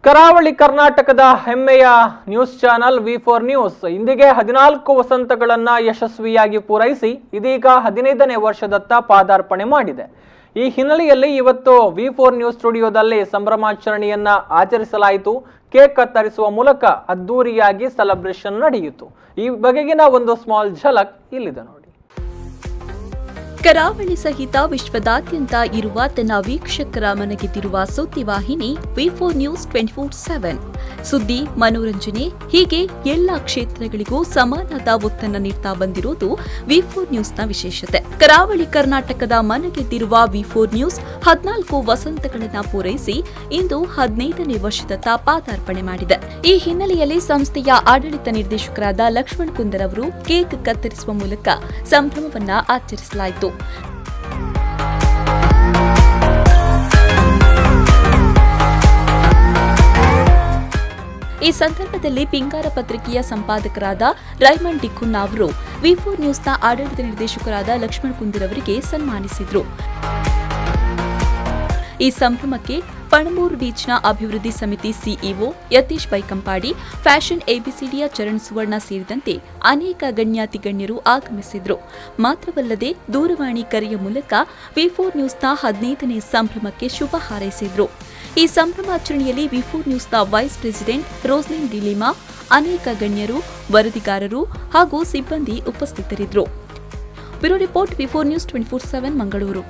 ಕರಾವಳಿ ಕರ್ನಾಟಕದ ಹೆಮ್ಮೆಯ ನ್ಯೂಸ್ ಚಾನೆಲ್ ವಿ4 ನ್ಯೂಸ್ ಇಂದಿಗೆ 14 ವಸಂತಗಳನ್ನು ಯಶಸ್ವಿಯಾಗಿ ಪೂರೈಸಿ ಇದೀಗ 15ನೇ ವರ್ಷದತ್ತ ಪಾದಾರ್ಪಣೆ ಮಾಡಿದೆ. ಈ ಹಿನ್ನೆಲೆಯಲ್ಲಿ ಇವತ್ತು ವಿ4 ನ್ಯೂಸ್ ಸ್ಟುಡಿಯೋದಲ್ಲಿ ಸಂಭ್ರಮಾಚರಣೆಯನ್ನ ಆಚರಿಸಲಾಯಿತು. ಕೇಕ್ ಕತ್ತರಿಸುವ ಮೂಲಕ ಅದ್ದೂರಿಯಾಗಿ ಸೆಲೆಬ್ರೇಷನ್ ನಡೆಯಿತು. ಈ ಬಗೆಗಿನ ಒಂದು ಸ್ಮಾಲ್ ಝಲಕ್ ಇಲ್ಲಿದೆ ನೋಡಿ. ಕರಾವಳಿ ಸಹಿತ ವಿಶ್ವದಾದ್ಯಂತ ಇರುವ ತನ್ನ ವೀಕ್ಷಕರ ಮನಗೆದ್ದಿರುವ ಸುದ್ದಿವಾಹಿನಿ ವಿ4 ನ್ಯೂಸ್ 24/7 ಸುದ್ದಿ, ಮನೋರಂಜನೆ ಹೀಗೆ ಎಲ್ಲಾ ಕ್ಷೇತ್ರಗಳಿಗೂ ಸಮಾನದ ಒತ್ತನ್ನ ನೀಡ್ತಾ ಬಂದಿರುವುದು ವಿ4 ನ್ಯೂಸ್ನ ವಿಶೇಷತೆ. ಕರಾವಳಿ ಕರ್ನಾಟಕದ ಮನಗೆದ್ದಿರುವ ವಿ4 ನ್ಯೂಸ್ 14 ವಸಂತಗಳನ್ನು ಪೂರೈಸಿ ಇಂದು 15ನೇ ವರ್ಷದತ್ತ ಪಾದಾರ್ಪಣೆ ಮಾಡಿದೆ. ಈ ಹಿನ್ನೆಲೆಯಲ್ಲಿ ಸಂಸ್ಥೆಯ ಆಡಳಿತ ನಿರ್ದೇಶಕರಾದ ಲಕ್ಷ್ಮಣ್ ಕುಂದರ್ ಅವರು ಕೇಕ್ ಕತ್ತರಿಸುವ ಮೂಲಕ ಸಂಭ್ರಮವನ್ನ ಆಚರಿಸಲಾಯಿತು. ಈ ಸಂದರ್ಭದಲ್ಲಿ ಪಿಂಗಾರ ಪತ್ರಿಕೆಯ ಸಂಪಾದಕರಾದ ರೈಮಂಡ್ ಡಿಕುನ್ನಾ ಅವರು ವಿ4 ನ್ಯೂಸ್ನ ಆಡಳಿತ ನಿರ್ದೇಶಕರಾದ ಲಕ್ಷ್ಮಣ್ ಕುಂದರ್ ಅವರಿಗೆ ಸನ್ಮಾನಿಸಿದರು. ಈ ಸಂಭ್ರಮಕ್ಕೆ ಪಣಮೂರು ಬೀಚ್ನ ಅಭಿವೃದ್ಧಿ ಸಮಿತಿ ಸಿಇಒ ಯತೀಶ್ ಬೈಕಂಪಾಡಿ, ಫ್ಯಾಷನ್ ಎಬಿಸಿಡಿಯ ಚರಣ್ ಸುವರ್ಣ ಸೇರಿದಂತೆ ಅನೇಕ ಗಣ್ಯಾತಿ ಗಣ್ಯರು ಆಗಮಿಸಿದ್ರು. ಮಾತ್ರವಲ್ಲದೆ ದೂರವಾಣಿ ಕರೆಯ ಮೂಲಕ ವಿ4 ನ್ಯೂಸ್ನ 15ನೇ ಸಂಭ್ರಮಕ್ಕೆ ಶುಭ ಹಾರೈಸಿದ್ರು. ಈ ಸಂಭ್ರಮಾಚರಣೆಯಲ್ಲಿ ವಿ4 ನ್ಯೂಸ್ನ ವೈಸ್ ಪ್ರೆಸಿಡೆಂಟ್ ರೋಸ್ಲಿನ್ ಡಿಲಿಮಾ, ಅನೇಕ ಗಣ್ಯರು, ವರದಿಗಾರರು ಹಾಗೂ ಸಿಬ್ಬಂದಿ ಉಪಸ್ಥಿತರಿದ್ದರು. ಬ್ಯೂರೋ ರಿಪೋರ್ಟ್ ವಿ4 ನ್ಯೂಸ್ 24/7 ಮಂಗಳೂರು.